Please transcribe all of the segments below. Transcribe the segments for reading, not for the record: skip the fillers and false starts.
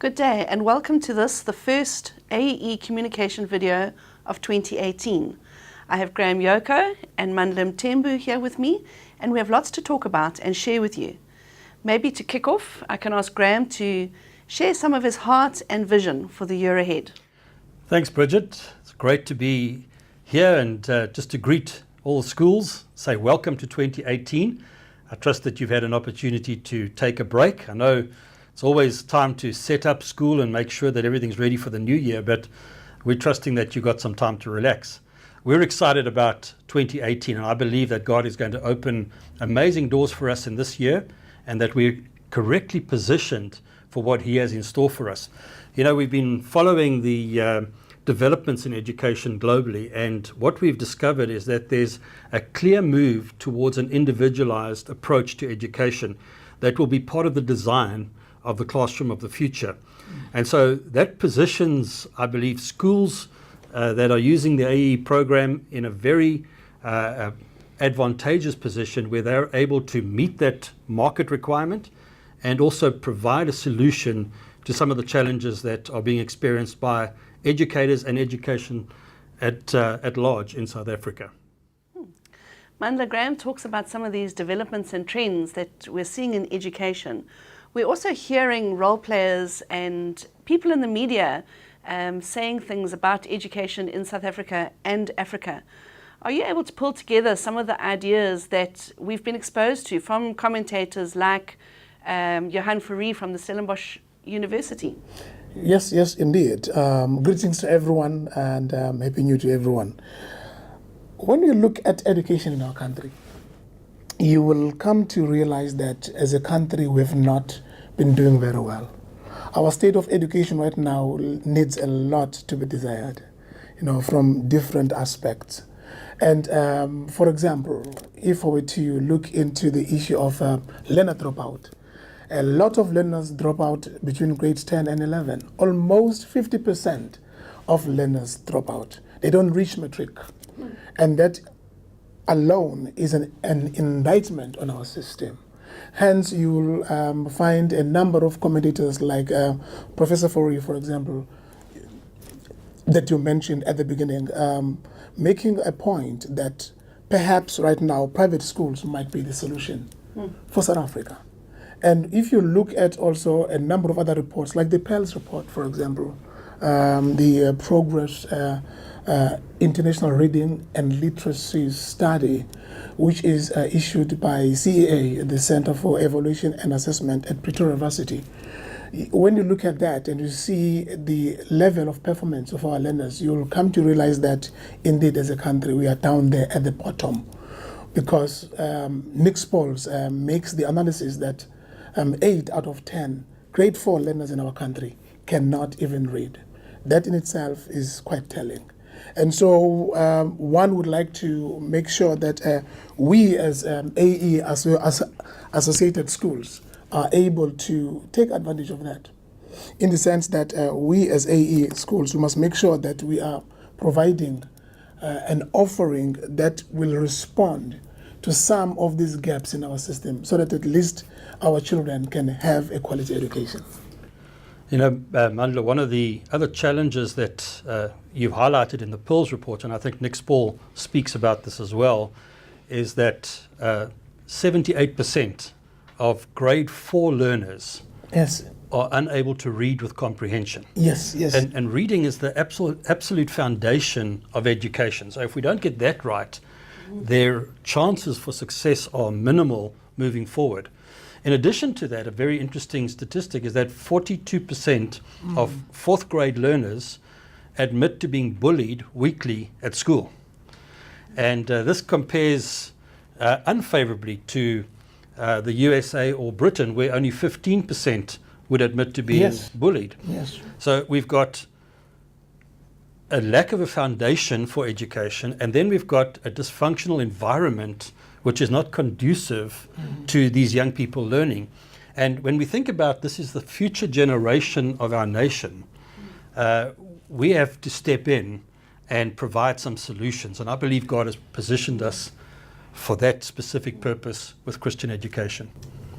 Good day and welcome to this, the first AE communication video of 2018. I have Graham Yoko and Mandla Mthembu here with me, and we have lots to talk about and share with you. Maybe to kick off, I can ask Graham to share some of his heart and vision for the year ahead. Thanks, Bridget. It's great to be here and just to greet all the schools, say welcome to 2018. I trust that you've had an opportunity to take a break. I know it's always time to set up school and make sure that everything's ready for the new year, but we're trusting that you got some time to relax. We're excited about 2018, and I believe that God is going to open amazing doors for us in this year and that we're correctly positioned for what He has in store for us. You know, we've been following the developments in education globally, and what we've discovered is that there's a clear move towards an individualized approach to education that will be part of the design of the classroom of the future. And so that positions, I believe, schools that are using the AE program in a very advantageous position where they're able to meet that market requirement and also provide a solution to some of the challenges that are being experienced by educators and education at large in South Africa. Mandla, Graham talks about some of these developments and trends that we're seeing in education. We're also hearing role players and people in the media saying things about education in South Africa and Africa. Are you able to pull together some of the ideas that we've been exposed to from commentators like Johan Fourie from the Stellenbosch University? Yes, indeed. Greetings to everyone and Happy New Year to everyone. When you look at education in our country, you will come to realize that as a country we have not been doing very well. Our state of education right now needs a lot to be desired, from different aspects. And for example, if I were to look into the issue of learner dropout, a lot of learners drop out between grades 10 and 11. Almost 50% of learners drop out. They don't reach matric. And that alone is an indictment on our system. Hence, you will find a number of commentators like Professor Fourie, for example, that you mentioned at the beginning, making a point that perhaps right now private schools might be the solution for South Africa. And if you look at also a number of other reports, like the PELS report, for example, the Progress International Reading and Literacy Study, which is issued by CEA, the Center for Evaluation and Assessment at Pretoria University. When you look at that and you see the level of performance of our learners, you'll come to realize that indeed as a country we are down there at the bottom, because Nick's polls makes the analysis that 8 out of 10 grade 4 learners in our country cannot even read. That in itself is quite telling. And so one would like to make sure that we as AE, as associated schools, are able to take advantage of that, in the sense that we as AE schools, we must make sure that we are providing an offering that will respond to some of these gaps in our system, so that at least our children can have a quality education. You know, Mandla, one of the other challenges that you've highlighted in the PELS report, and I think Nick Spall speaks about this as well, is that 78% of grade 4 learners are unable to read with comprehension. Yes. And reading is the absolute foundation of education. So if we don't get that right, their chances for success are minimal moving forward. In addition to that, a very interesting statistic is that 42% of 4th grade learners admit to being bullied weekly at school. And this compares unfavorably to the USA or Britain, where only 15% would admit to being bullied. Yes. So we've got a lack of a foundation for education, and then we've got a dysfunctional environment which is not conducive to these young people learning. And when we think about this is the future generation of our nation, we have to step in and provide some solutions. And I believe God has positioned us for that specific purpose with Christian education.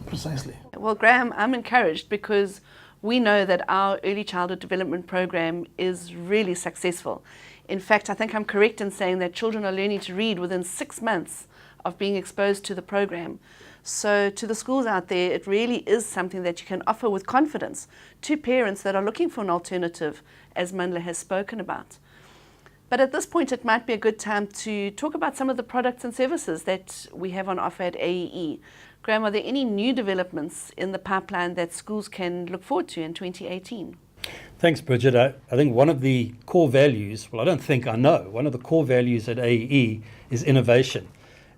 Precisely. Well, Graham, I'm encouraged because we know that our early childhood development program is really successful. In fact, I think I'm correct in saying that children are learning to read within 6 months of being exposed to the program. So to the schools out there, it really is something that you can offer with confidence to parents that are looking for an alternative, as Mandla has spoken about. But at this point, it might be a good time to talk about some of the products and services that we have on offer at AEE. Graham, are there any new developments in the pipeline that schools can look forward to in 2018? Thanks, Bridget. I think one of the core values, well, I don't think, I know, one of the core values at AEE is innovation.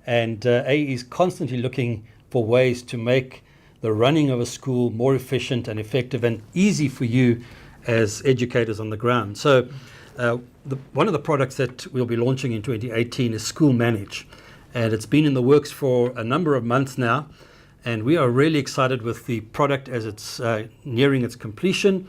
And AEE is constantly looking for ways to make the running of a school more efficient and effective and easy for you as educators on the ground. So one of the products that we'll be launching in 2018 is School Manage. And it's been in the works for a number of months now. And we are really excited with the product as it's nearing its completion.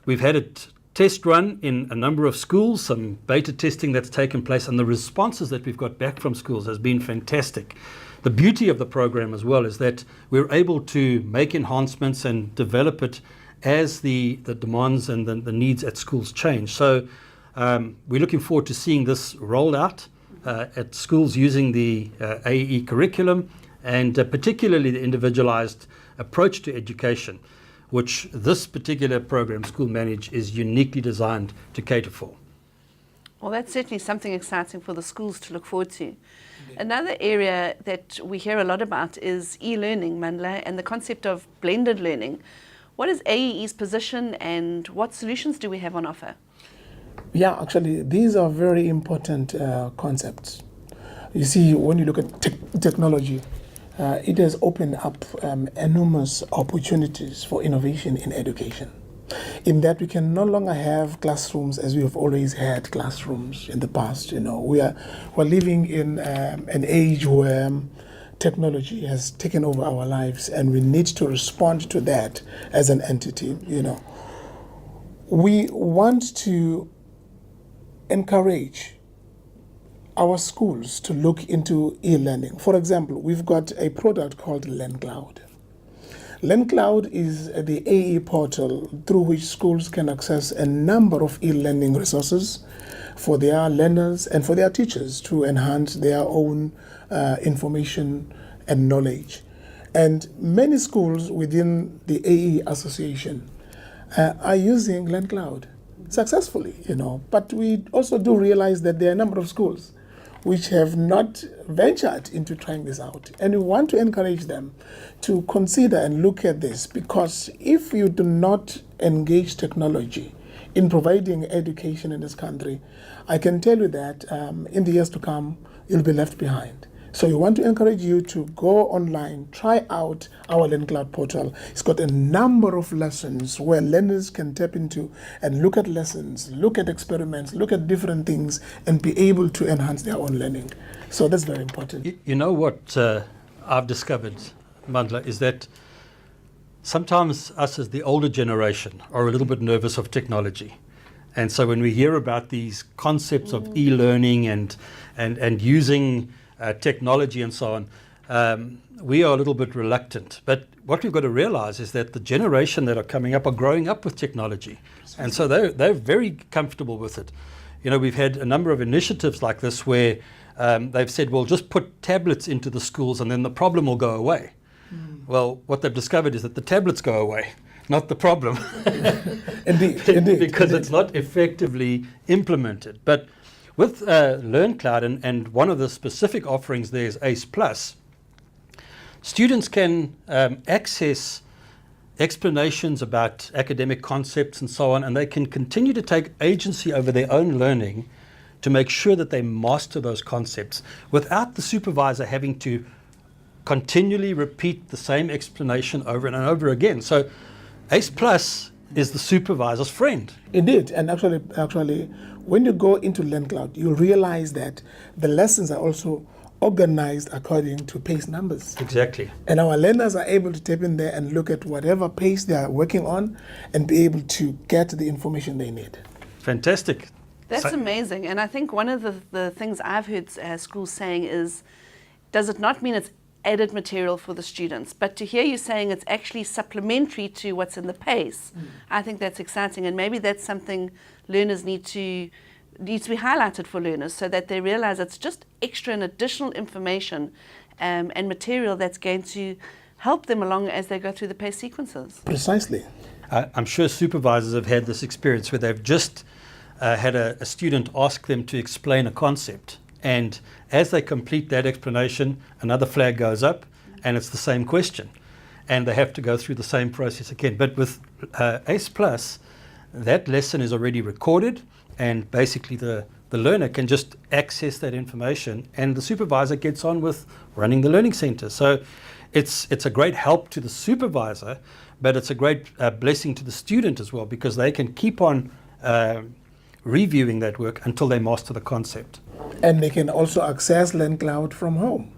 We've had it test run in a number of schools, some beta testing that's taken place, and the responses that we've got back from schools has been fantastic. The beauty of the program as well is that we're able to make enhancements and develop it as the demands and the needs at schools change. So we're looking forward to seeing this rolled out at schools using the AEE curriculum, and particularly the individualized approach to education, which this particular program, School Manage, is uniquely designed to cater for. Well, that's certainly something exciting for the schools to look forward to. Another area that we hear a lot about is e-learning, Mandla, and the concept of blended learning. What is AEE's position and what solutions do we have on offer? Yeah, actually, these are very important concepts. You see, when you look at technology, it has opened up enormous opportunities for innovation in education. In that we can no longer have classrooms as we have always had classrooms in the past. You know, we're living in an age where technology has taken over our lives, and we need to respond to that as an entity. You know, we want to encourage our schools to look into e-learning. For example, we've got a product called LearnCloud. LearnCloud is the AE portal through which schools can access a number of e-learning resources for their learners and for their teachers to enhance their own information and knowledge. And many schools within the AE association are using LearnCloud successfully, you know. But we also do realize that there are a number of schools which have not ventured into trying this out. And we want to encourage them to consider and look at this, because if you do not engage technology in providing education in this country, I can tell you that in the years to come, you'll be left behind. So we want to encourage you to go online, try out our LearnCloud portal. It's got a number of lessons where learners can tap into and look at lessons, look at experiments, look at different things, and be able to enhance their own learning. So that's very important. You know what I've discovered, Mandla, is that sometimes us as the older generation are a little bit nervous of technology. And so when we hear about these concepts of e-learning and using technology and so on, we are a little bit reluctant. But what we've got to realize is that the generation that are coming up are growing up with technology. And so they're very comfortable with it. You know, we've had a number of initiatives like this where they've said, well, just put tablets into the schools and then the problem will go away. Well, what they've discovered is that the tablets go away, not the problem. Indeed. Because it's not effectively implemented. But with LearnCloud, and one of the specific offerings there is ACE Plus, students can access explanations about academic concepts and so on, and they can continue to take agency over their own learning to make sure that they master those concepts without the supervisor having to continually repeat the same explanation over and over again. So ACE Plus is the supervisor's friend. Indeed, and actually, when you go into LearnCloud, you'll realize that the lessons are also organized according to pace numbers. Exactly. And our learners are able to tap in there and look at whatever pace they are working on and be able to get the information they need. Fantastic. That's amazing. And I think one of the things I've heard schools saying is, does it not mean it's added material for the students. But to hear you saying it's actually supplementary to what's in the PACE, I think that's exciting, and maybe that's something learners needs to be highlighted for learners so that they realize it's just extra and additional information and material that's going to help them along as they go through the PACE sequences. Precisely. I'm sure supervisors have had this experience where they've just had a student ask them to explain a concept, and as they complete that explanation, another flag goes up and it's the same question, and they have to go through the same process again. But with ACE Plus, that lesson is already recorded, and basically the learner can just access that information, and the supervisor gets on with running the learning center. So it's a great help to the supervisor, but it's a great blessing to the student as well, because they can keep on reviewing that work until they master the concept. And they can also access LearnCloud from home.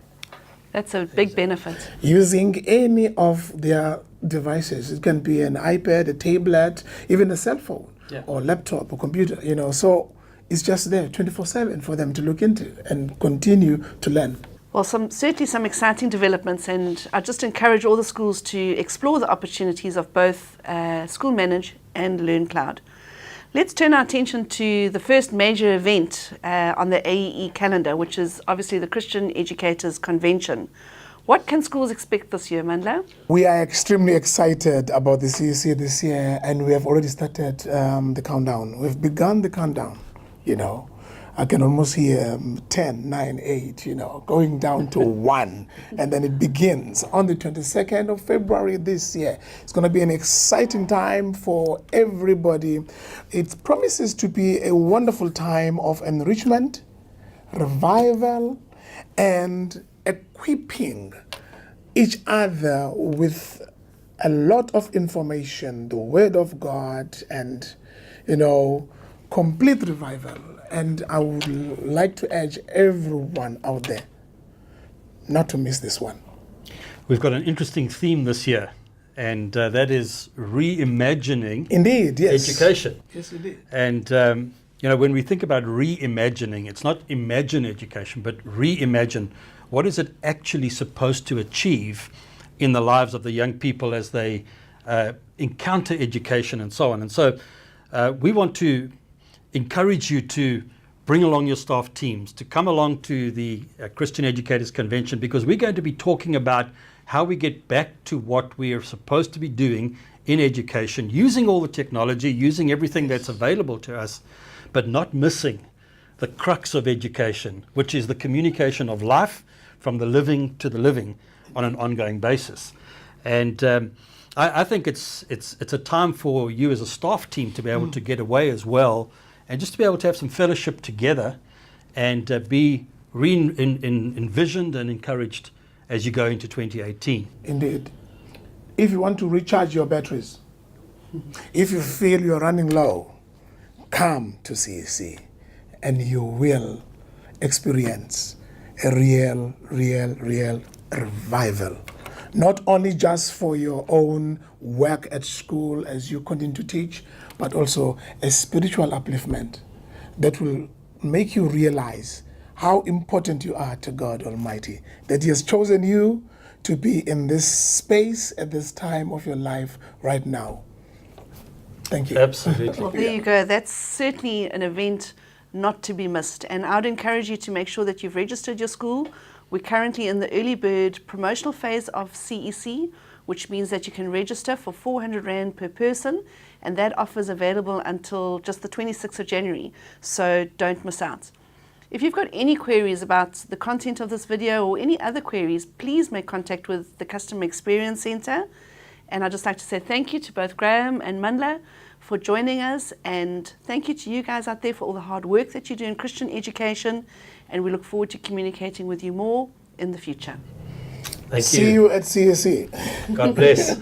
That's a big benefit. Using any of their devices. It can be an iPad, a tablet, even a cell phone, or laptop or computer, So it's just there 24/7 for them to look into and continue to learn. Well, certainly some exciting developments, and I just encourage all the schools to explore the opportunities of both School Manage and LearnCloud. Let's turn our attention to the first major event on the AEE calendar, which is obviously the Christian Educators Convention. What can schools expect this year, Mandla? We are extremely excited about the CEC this year, and we have already started the countdown. We've begun the countdown, I can almost hear 10, 9, 8, going down to 1. And then it begins on the 22nd of February this year. It's going to be an exciting time for everybody. It promises to be a wonderful time of enrichment, revival, and equipping each other with a lot of information, the Word of God, and, complete revival. And I would like to urge everyone out there not to miss this one. We've got an interesting theme this year, and that is reimagining education. Yes, indeed. And, when we think about reimagining, it's not imagine education, but reimagine. What is it actually supposed to achieve in the lives of the young people as they encounter education and so on? And so we want to encourage you to bring along your staff teams, to come along to the Christian Educators Convention, because we're going to be talking about how we get back to what we are supposed to be doing in education, using all the technology, using everything that's available to us, but not missing the crux of education, which is the communication of life from the living to the living on an ongoing basis. And I think it's a time for you as a staff team to be able to get away as well, and just to be able to have some fellowship together and be envisioned and encouraged as you go into 2018. Indeed. If you want to recharge your batteries, if you feel you're running low, come to CEC and you will experience a real revival. Not only just for your own work at school as you continue to teach, but also a spiritual upliftment that will make you realize how important you are to God Almighty, that He has chosen you to be in this space at this time of your life right now. Thank you. Absolutely. Well, there you go. That's certainly an event not to be missed. And I'd encourage you to make sure that you've registered your school. We're currently in the early bird promotional phase of CEC, which means that you can register for 400 Rand per person, and that offer is available until just the 26th of January, so don't miss out. If you've got any queries about the content of this video or any other queries, please make contact with the Customer Experience Centre. And I'd just like to say thank you to both Graham and Mandla for joining us, and thank you to you guys out there for all the hard work that you do in Christian education, and we look forward to communicating with you more in the future. Thank you. See you at CEC. God bless.